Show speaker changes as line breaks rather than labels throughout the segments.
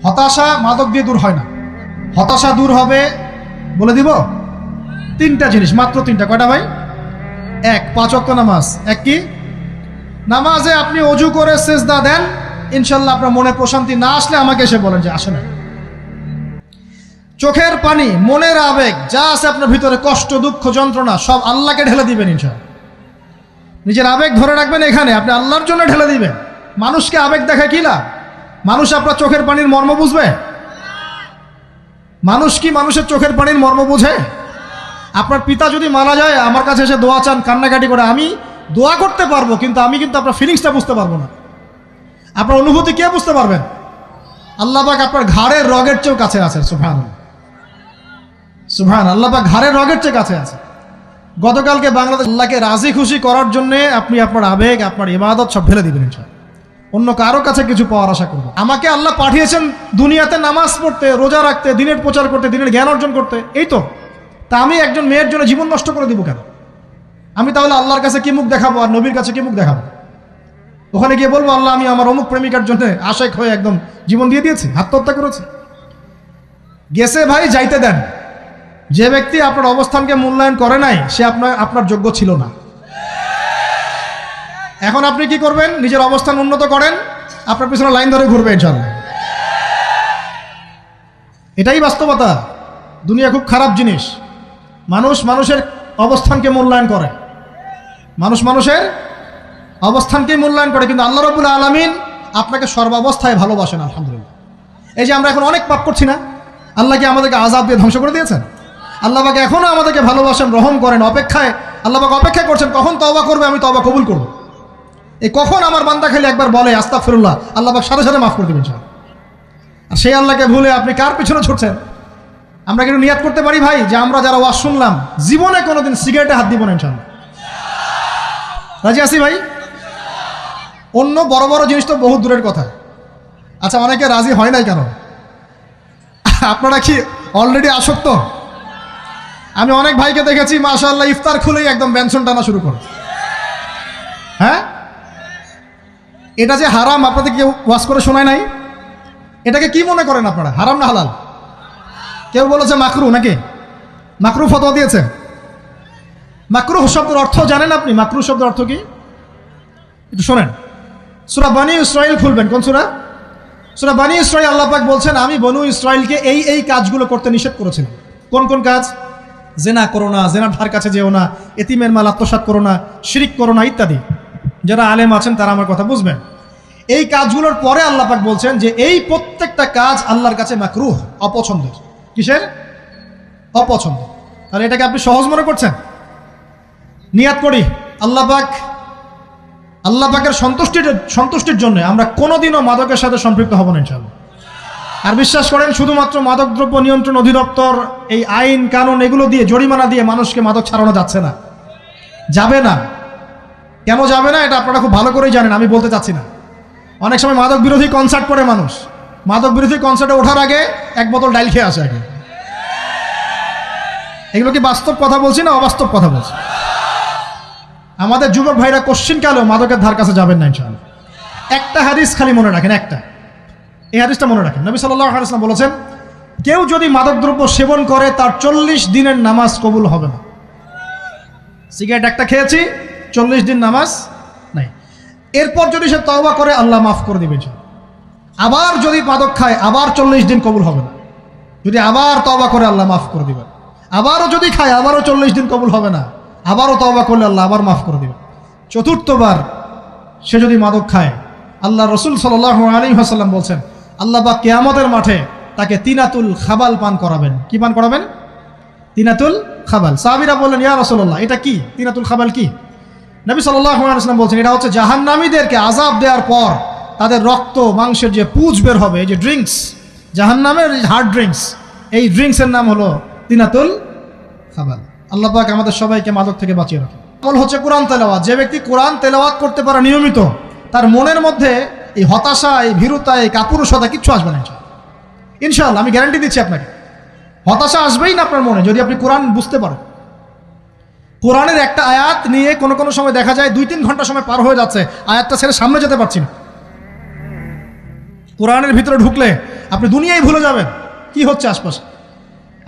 হতাশা মাদক দিয়ে দূর হয় না। হতাশা দূর হবে, বলে দিব, তিনটা জিনিস, মাত্র তিনটা। কয়টা ভাই? এক, 5 ওয়াক্ত নামাজ। এক কি? নামাজে আপনি অজু করে সেজদা দেন, ইনশাল্লাহ আপনার মনে প্রশান্তি না আসলে আমাকে এসে বলেন যে আসে না। চোখের পানি, মনের আবেগ যা আছে আপনার ভিতরে, কষ্ট, দুঃখ, যন্ত্রণা, সব আল্লাহকে ঢেলে দিবেন ইনশাল্লাহ। নিজের আবেগ ধরে রাখবেন এখানে, আপনি আল্লাহর জন্য ঢেলে দিবেন। মানুষকে আবেগ দেখা কি লাভ? মানুষ আপনার চোখের পানির মর্ম বুঝবে? মানুষ কি মানুষের চোখের পানির মর্ম বুঝে? আপনার পিতা যদি মারা যায়, আমার কাছে এসে দোয়া চান কান্নাকাটি করে, আমি দোয়া করতে পারবো, কিন্তু আমি কিন্তু আপনার ফিলিংসটা বুঝতে পারবো না। আপনার অনুভূতি কে বুঝতে পারবেন? আল্লাহ পাক আপনার ঘাড়ের রগের চেয়েও কাছে আছে। সুবহানাল্লাহ, সুবহানাল্লাহ, আল্লাহ পাক ঘাড়ের রগের চেয়ে কাছে আছে। গতকালকে বাংলাদেশ আল্লাহকে রাজি খুশি করার জন্য আপনি আপনার আবেগ, আপনার ইবাদত সব ফেলে দিবেন ইনশাআল্লাহ। অন্য কারো কাছে কিছু পাওয়ার আশা করবো। আমাকে আল্লাহ পাঠিয়েছেন দুনিয়াতে নামাজ পড়তে, রোজা রাখতে, দিনের প্রচার করতে, দিনের জ্ঞান অর্জন করতে, এই তো। তা আমি একজন মেয়ের জন্য জীবন নষ্ট করে দিব কেন? আমি তাহলে আল্লাহর কাছে কি মুখ দেখাবো আর নবীর কাছে কি মুখ দেখাবো? ওখানে গিয়ে বলবো আল্লাহ আমি আমার অমুক প্রেমিকার জন্য আশেক হয়ে একদম জীবন দিয়ে দিয়েছি, আত্মহত্যা করেছি। গেছে ভাই, যাইতে দেন। যে ব্যক্তি আপনার অবস্থানকে মূল্যায়ন করে নাই, সে আপনার যোগ্য ছিল না। এখন আপনি কি করবেন? নিজের অবস্থান উন্নত করেন, আপনার পিছনে লাইন ধরে ঘুরবে ইনশাআল্লাহ। এটাই বাস্তবতা। দুনিয়া খুব খারাপ জিনিস। মানুষ মানুষের অবস্থানকে মূল্যায়ন করে, মানুষ মানুষের অবস্থানকে মূল্যায়ন করে, কিন্তু আল্লাহ রাব্বুল আলামিন আপনাকে সর্বাবস্থায় ভালোবাসেন। আলহামদুলিল্লাহ। এই যে আমরা এখন অনেক পাপ করছি না, আল্লাহ কি আমাদেরকে আযাব দিয়ে ধ্বংস করে দিয়েছেন? আল্লাহ পাক এখনো আমাদেরকে ভালোবাসেন, রহম করেন, অপেক্ষায়। আল্লাহ পাক অপেক্ষা করছেন কখন তওবা করবে, আমি তওবা কবুল করব। এই কখন আমার বান্দা খালি একবার বলে আস্তাগফিরুল্লাহ, আল্লাহ পাক সাথে সাথে মাফ করে দেবেন ইনশাআল্লাহ। আর সেই আল্লাহকে ভুলে আপনি কার পিছনে ছুটছেন? আমরা কিন্তু নিয়াত করতে পারি ভাই যে আমরা যারা ওয়াজ শুনলাম, জীবনে কোনোদিন সিগারেটে হাত দিব না ইনশাআল্লাহ। রাজি আছি ভাই? অন্য বড় বড় জিনিস তো বহু দূরের কথা। আচ্ছা, অনেকে রাজি হয় নাই কেন? আপনারা কি অলরেডি আসক্ত? আমি অনেক ভাইকে দেখেছি মাশাআল্লাহ ইফতার খুলেই একদম বেনসন টানা শুরু করে। হ্যাঁ, এটা যে হারাম আপনাদের কেউ ওয়াজ করে শোনায় নাই? এটাকে কি মনে করেন আপনারা, হারাম না হালাল? কেউ বলেছে মাকরু, নাকি মাকরু ফতোয়া দিয়েছে? মাকরু শব্দের অর্থ জানেন আপনি? মাকরু শব্দের অর্থ কি একটু শোনেন। সূরা বনী ইসরাইল খুলবেন। কোন সূরা? সূরা বনী ইসরাইল। আল্লাহ পাক বলছেন আমি বনু ইসরাইলকে এই কাজগুলো করতে নিষেধ করেছিলাম। কোন কোন কাজ? জেনা করো না, জেনার ধার কাছে যেও না, এতিমের মাল আত্মসাৎ করো না, শিরিক করো না, ইত্যাদি। যারা আলেম আছেন তারা আমার কথা বুঝবেন। এই কাজগুলোর পরে আল্লাহ পাক বলছেন যে এই প্রত্যেকটা কাজ আল্লাহর কাছে মাকরুহ, অপছন্দের। কিসের? অপছন্দ। তাহলে এটাকে আপনি সহজ মনে করছেন? নিয়াত করি আল্লাহ পাকের সন্তুষ্টির জন্য আমরা কোনোদিনও মাদকের সাথে সম্পৃক্ত হব না ইনশাআল্লাহ। আর বিশ্বাস করেন, শুধুমাত্র মাদকদ্রব্য নিয়ন্ত্রণ অধিদপ্তর এই আইন কানুন এগুলো দিয়ে, জরিমানা দিয়ে মানুষকে মাদক ছাড়ানো যাচ্ছে না, যাবে না। কেন যাবে না এটা আপনারা খুব ভালো করেই জানেন, আমি বলতে চাচ্ছি না। অনেক সময় মাদক বিরোধী কনসার্ট করে মানুষ, মাদক বিরোধী কনসার্টে ওঠার আগে এক বোতল ডাইল খেয়ে আসে আগে। এগুলো কি বাস্তব কথা বলছি না অবাস্তব কথা বলছি? আমাদের যুবক ভাইরা কোশ্চিন কালেও মাদকের ধার কাছে যাবেন না ইনশাআল্লাহ। একটা হাদিস খালি মনে রাখেন, একটা, এই হাদিসটা মনে রাখেন। নবী সাল্লাল্লাহু আলাইহি ওয়াসাল্লাম বলেছেন, কেউ যদি মাদকদ্রব্য সেবন করে তার 40 দিনের নামাজ কবুল হবে না। সিগারেট একটা খেয়েছি, 40 দিন নামাজ নাই। এরপর যদি সে তওবা করে আল্লাহ মাফ করে দিবেন। আবার যদি মাদক খায় আবার 40 দিন কবুল হবে না। যদি আবার তওবা করে আল্লাহ মাফ করে দিবেন। আবারও যদি খায় আবারও 40 দিন কবুল হবে না। আবারও তওবা করলে আল্লাহ আবার মাফ করে দিবেন। চতুর্থবার সে যদি মাদক খায়, আল্লাহ রসুল সাল্লাল্লাহু আলাইহি ওয়াসাল্লাম বলছেন আল্লাহ পাক কিয়ামতের মাঠে তাকে তিনাতুল খাবাল পান করাবেন। কি পান করাবেন? তিনাতুল খাবাল। সাহাবীরা বললেন ইয়া রাসূলুল্লাহ, এটা কি তিনাতুল খাবাল? কি? নবী সাল্লাল্লাহু আলাইহি ওয়াসাল্লাম বলছেন এটা হচ্ছে জাহান্নামীদেরকে আযাব দেওয়ার পর তাদের রক্ত মাংসের যে পুঁজ বের হবে, এই যে ড্রিঙ্কস, জাহান্নামের হার্ড ড্রিঙ্কস, এই ড্রিঙ্কসের নাম হলো তিনাতুল খাবাল। আল্লাহ পাক আমাদের সবাইকে মাদক থেকে বাঁচিয়ে রাখেন। আমল হচ্ছে কোরআন তেলাওয়াত। যে ব্যক্তি কোরআন তেলাওয়াত করতে পারে নিয়মিত, তার মনের মধ্যে এই হতাশা, এই ভীরুতা, এই কাপুরুষতা কিচ্ছু আসবে না ইনশাআল্লাহ। আমি গ্যারান্টি দিচ্ছি আপনাকে, হতাশা আসবেই না আপনার মনে যদি আপনি কোরআন বুঝতে পারেন। কোরআনের একটা আয়াত নিয়ে কোনো কোনো সময় দেখা যায় 2-3 ঘন্টা সময় পার হয়ে যাচ্ছে, আয়াতটা ছেড়ে সামনে যেতে পারছি না। কোরআনের ভিতরে ঢুকলে আপনি দুনিয়ায় ভুলে যাবেন কি হচ্ছে আশপাশে।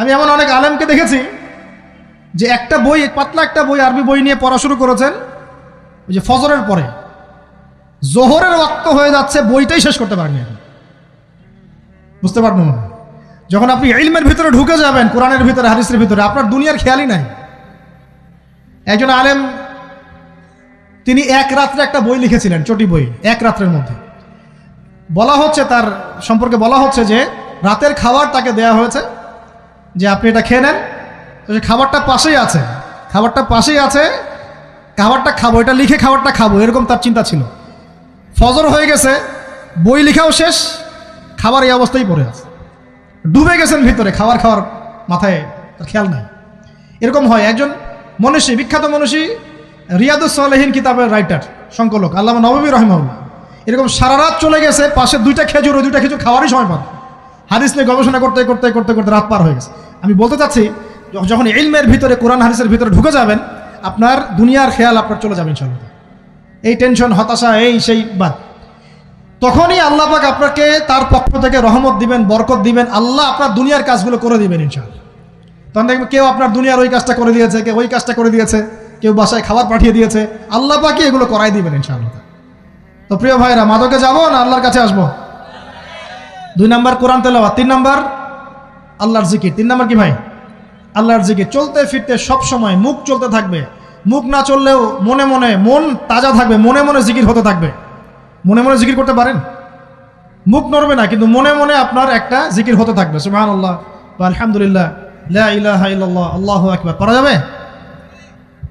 আমি এমন অনেক আলেমকে দেখেছি যে একটা বই, পাতলা একটা বই, আরবি বই নিয়ে পড়া শুরু করেছেন, ওই যে ফজরের পরে জোহরের ওয়াক্ত হয়ে যাচ্ছে, বইটাই শেষ করতে পারেনি এখন। বুঝতে পারবেন মনে, যখন আপনি ইলমের ভিতরে ঢুকে যাবেন, কোরআনের ভিতরে হাদিসের ভিতরে, আপনার দুনিয়ার খেয়ালই নাই। একজন আলেম তিনি এক রাত্রে একটা বই লিখেছিলেন, চটি বই, এক রাত্রের মধ্যে। বলা হচ্ছে তার সম্পর্কে বলা হচ্ছে যে রাতের খাবার তাকে দেয়া হয়েছে যে আপনি এটা খেয়ে নেন, তো সে খাবারটা পাশেই আছে, খাবারটা পাশেই আছে, খাবারটা খাবো, এটা লিখে খাবারটা খাবো, এরকম তার চিন্তা ছিল। ফজর হয়ে গেছে, বই লেখাও শেষ, খাবার এই অবস্থায় পড়ে আছে, ডুবে গেছেন ভিতরে, খাওয়ার মাথায় তার খেয়াল নাই। এরকম হয়। একজন মনীষী, বিখ্যাত মনীষী, রিয়াদুস সালেহীন কিতাবের রাইটার, সংকলক আল্লামা নববী রাহিমাহুল্লাহ, এরকম সারা রাত চলে গেছে, পাশে দুইটা খেজুর, ওই দুইটা খেজুর খাওয়ারই সময় পান, হাদিস নিয়ে গবেষণা করতে করতে করতে করতে রাত পার হয়ে গেছে। আমি বলতে চাচ্ছি, যখন ইলমের ভিতরে, কোরআন হাদিসের ভিতরে ঢুকে যাবেন, আপনার দুনিয়ার খেয়াল আপনার চলে যাবে ইনশাআল্লাহ। এই টেনশন, হতাশা, এই সেই বাদ, তখনই আল্লাহ পাক আপনাকে তার পক্ষ থেকে রহমত দিবেন, বরকত দিবেন, আল্লাহ আপনার দুনিয়ার কাজগুলো করে দিবেন ইনশাআল্লাহ। তখন দেখবেন কেউ আপনার দুনিয়ার ওই কাজটা করে দিয়েছে, কেউ ওই কাজটা করে দিয়েছে, কেউ বাসায় খাবার পাঠিয়ে দিয়েছে, আল্লাহ পাকই এগুলো করাই দিবেন ইনশাআল্লাহ। তো প্রিয় ভাইরা, মাদকে যাব না আল্লাহর কাছে আসবো? 2 নাম্বার কোরআন তেলাওয়াত, 3 নাম্বার আল্লাহর জিকির। 3 নাম্বার কি ভাই? আল্লাহর জিকির। চলতে ফিরতে সব সময় মুখ চলতে থাকবে, মুখ না চললেও মনে মনে মন তাজা থাকবে, মনে মনে জিকির হতে থাকবে। মনে মনে জিকির করতে পারেন? মুখ নড়বে না, কিন্তু মনে মনে আপনার একটা জিকির হতে থাকবে, সুবহানাল্লাহ ওয়া আলহামদুলিল্লাহ, লা ইলাহা ইল্লাল্লাহ, আল্লাহু আকবার। পারা যাবে?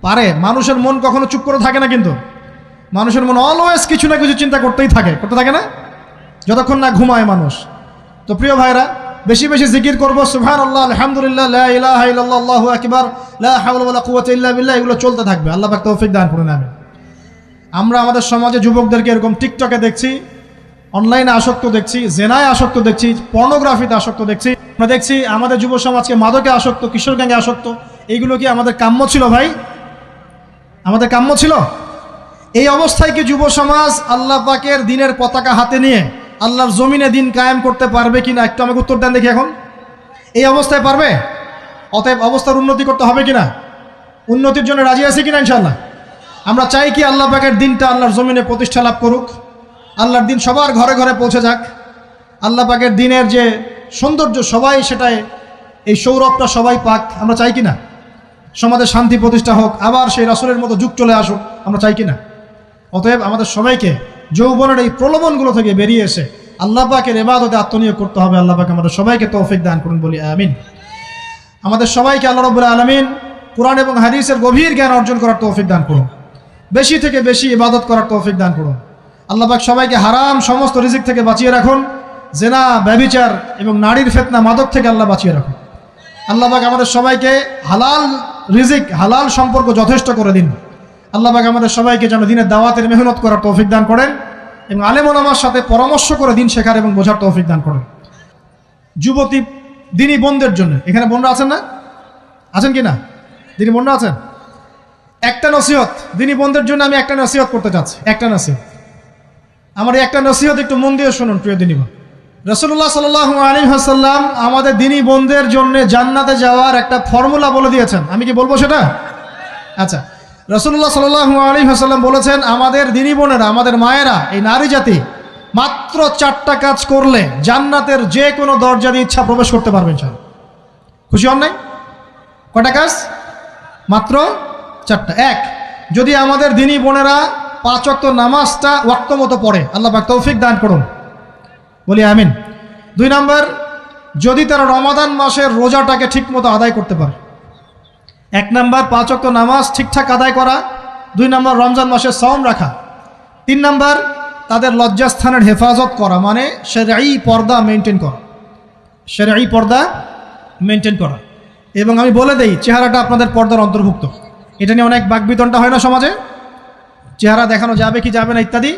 পারে। মানুষের মন কখনো চুপ করে থাকে না, কিন্তু মানুষের মন অলওয়েজ কিছু না কিছু চিন্তা করতেই থাকে, করতে থাকে না, যতক্ষণ না ঘুমায় মানুষ। তো প্রিয় ভাইরা, বেশি বেশি জিকির করব, সুবহানাল্লাহ, আলহামদুলিল্লাহ, লা ইলাহা ইল্লাল্লাহ, আল্লাহু আকবার, লা হাওলা ওয়ালা কুওয়াতা ইল্লা বিল্লাহ, এগুলো চলতে থাকবে। আল্লাহ পাক তৌফিক দান করুন, আমিন। আমরা আমাদের সমাজে যুবকদেরকে এরকম টিকটকে দেখছি, অনলাইনে আসক্ত দেখছি, জেনায় আসক্ত দেখছি, পর্নোগ্রাফিতে আসক্ত দেখছি। আমরা দেখছি আমাদের যুব সমাজকে মাদকে আসক্ত, কিশোর গ্যাংয়ে আসক্ত। এইগুলো কি আমাদের কাম্য ছিল ভাই? আমাদের কাম্য ছিল? এই অবস্থায় কি যুব সমাজ আল্লাহ পাকের দিনের পতাকা হাতে নিয়ে আল্লাহর জমিনে দিন কায়েম করতে পারবে কিনা? একটু আমাকে উত্তর দেন দেখি। এখন এই অবস্থায় পারবে? অতএব অবস্থার উন্নতি করতে হবে কিনা? উন্নতির জন্য রাজি আছি কিনা ইনশাআল্লাহ? আমরা চাই কি আল্লাহ পাকের দিনটা আল্লাহর জমিনে প্রতিষ্ঠা লাভ করুক, আল্লাহর দিন সবার ঘরে ঘরে পৌঁছে যাক, আল্লাহ পাকের দিনের যে সৌন্দর্য সবাই সেটাই, এই সৌরভটা সবাই পাক। আমরা চাই কিনা? সমাজে শান্তি প্রতিষ্ঠা হোক, আবার সেই রাসূলের মতো যুগ চলে আসুক, আমরা চাই কিনা? অতএব আমাদের সবাইকে যৌবনের এই প্রলোভনগুলো থেকে বেরিয়ে এসে আল্লাহ পাকের ইবাদতে আত্মনিয়োগ করতে হবে। আল্লাহ পাক আমাদের সবাইকে তৌফিক দান করুন, বলি আমিন। আমাদের সবাইকে আল্লাহ রাব্বুল আলামিন কোরআন এবং হাদিসের গভীর জ্ঞান অর্জন করার তৌফিক দান করুন, বেশি থেকে বেশি ইবাদত করার তৌফিক দান করুন। আল্লাহ পাক সবাইকে হারাম সমস্ত রিজিক থেকে বাঁচিয়ে রাখুন, জেনা, ব্যভিচার এবং নারীর ফিতনা, মাদক থেকে আল্লাহ বাঁচিয়ে রাখুন। আল্লাহ পাক আমাদের সবাইকে হালাল রিজিক, হালাল সম্পর্ক যথেষ্ট করে দিন। আল্লাহ পাক আমাদের সবাইকে যেন দিনের দাওয়াতের মেহনত করার তৌফিক দান করেন এবং আলেম ওলামার সাথে পরামর্শ করে দিন শেখার এবং বোঝার তৌফিক দান করেন। যুবতী দিনী বোনদের জন্য, এখানে বোনরা আছেন না? আছেন কি না? দিনী বোনরা আছেন? একটা নসিহত দিনী বোনদের জন্য আমি একটা নসিহত করতে চাচ্ছি, একটা নসিহত। আমার এই একটা নসিহত একটু মন দিয়ে শুনুন প্রিয় দিনী বোন। রাসূলুল্লাহ সাল্লাল্লাহু আলাইহি ওয়াসাল্লাম আমাদের দিনী বোনদের জন্য জান্নাতে যাওয়ার একটা ফর্মুলা বলে দিয়েছেন। আমি কি বলবো সেটা? আচ্ছা, রাসূলুল্লাহ সাল্লাল্লাহু আলাইহি ওয়াসাল্লাম বলেছেন আমাদের দিনী বোনেরা, আমাদের মায়েরা, এই নারী জাতি মাত্র 4টা কাজ করলে জান্নাতের যে কোনো দরজা দিয়ে ইচ্ছা প্রবেশ করতে পারবেন। খুশি হন নাই? কয়টা কাজ? মাত্র 4টা। 1, যদি আমাদের দিনী বোনেরা 5 ওয়াক্ত নামাজটা ওয়াক্ত মতো পড়ে, আল্লাহ পাক তৌফিক দান করুন, বলি আমিন। 2 নাম্বার, যদি তারা রমাদান মাসের রোজাটাকে ঠিক মতো আদায় করতে পারে। 1 নাম্বার 5 ওয়াক্ত নামাজ ঠিকঠাক আদায় করা, 2 নাম্বার রমজান মাসে সওম রাখা, 3 নাম্বার তাদের লজ্জাস্থানের হেফাজত করা, মানে শরঈ পর্দা মেনটেন করা, শরঈ পর্দা মেনটেন করা। এবং আমি বলে দেই, চেহারাটা আপনাদের পর্দার অন্তর্ভুক্ত। এটা নিয়ে অনেক বাকবিতণ্ডা হয় না সমাজে, চেহারা দেখানো যাবে কি যাবে না ইত্যাদি।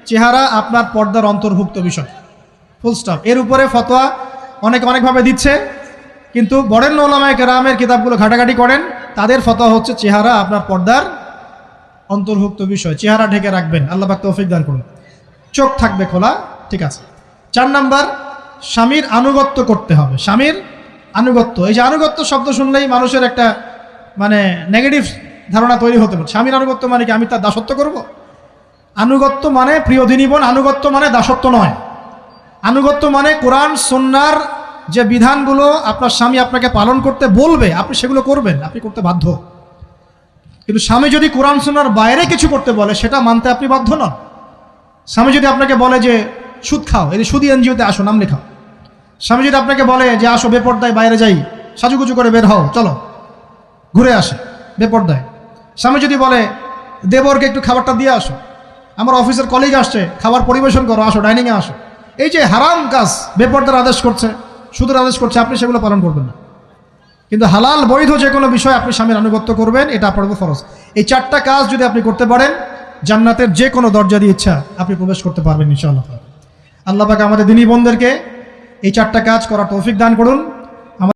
চেহারা আপনার পর্দার অন্তর্ভুক্ত বিষয়, ফুল স্টপ। এর উপরে ফতোয়া অনেকভাবে দিচ্ছে, কিন্তু বরেণ্য উলামায়ে কেরামের কিতাবগুলো ঘাটাঘাটি করেন, তাদের ফতোয়া হচ্ছে চেহারা আপনার পর্দার অন্তর্ভুক্ত বিষয়, চেহারা ঢেকে রাখবেন। আল্লাহ পাক তৌফিক দান করুন। চোখ থাকবে খোলা, ঠিক আছে। 4 নাম্বার, স্বামীর আনুগত্য করতে হবে। স্বামীর আনুগত্য, এই যে আনুগত্য শব্দ শুনলেই মানুষের একটা মানে নেগেটিভ ধারণা তৈরি হতে পারে। স্বামীর আনুগত্য মানে কি আমি তার দাসত্ব করব? আনুগত্য মানে, প্রিয় দিনী বোন, আনুগত্য মানে দাসত্ব নয়। আনুগত্য মানে কোরআন সুন্নাহর যে বিধানগুলো আপনার স্বামী আপনাকে পালন করতে বলবে আপনি সেগুলো করবেন, আপনি করতে বাধ্য। কিন্তু স্বামী যদি কোরআন সুন্নাহর বাইরে কিছু করতে বলে সেটা মানতে আপনি বাধ্য নন। স্বামী যদি আপনাকে বলে যে সুদ খাও, এই সুদি এনজিওতে আসো, নাম লেখাও। স্বামী যদি আপনাকে বলে যে আসো বেপর্দায় বাইরে যাই, সাজুগুজু করে বের হও, চলো ঘুরে আসে বেপর্দায়। স্বামী যদি বলে দেবরকে একটু খাবারটা দিয়ে আসো, আমার অফিসের কলিগ আসছে, খাবার পরিবেশন করো, আসো ডাইনিংয়ে আসো, এই যে হারাম কাজ বেপর্দার আদেশ করছে, সুদের আদেশ করছে, আপনি সেগুলো পালন করবেন না। কিন্তু হালাল বৈধ যে কোনো বিষয় আপনি স্বামীর আনুগত্য করবেন, এটা আপনার উপর ফরজ। এই 4টা কাজ যদি আপনি করতে পারেন জান্নাতের যে কোনো দরজা দিয়ে ইচ্ছা আপনি প্রবেশ করতে পারবেন ইনশাআল্লাহ। আল্লাহ পাক আমাদের দিনী বোনদেরকে এই 4টা কাজ করার তৌফিক দান করুন।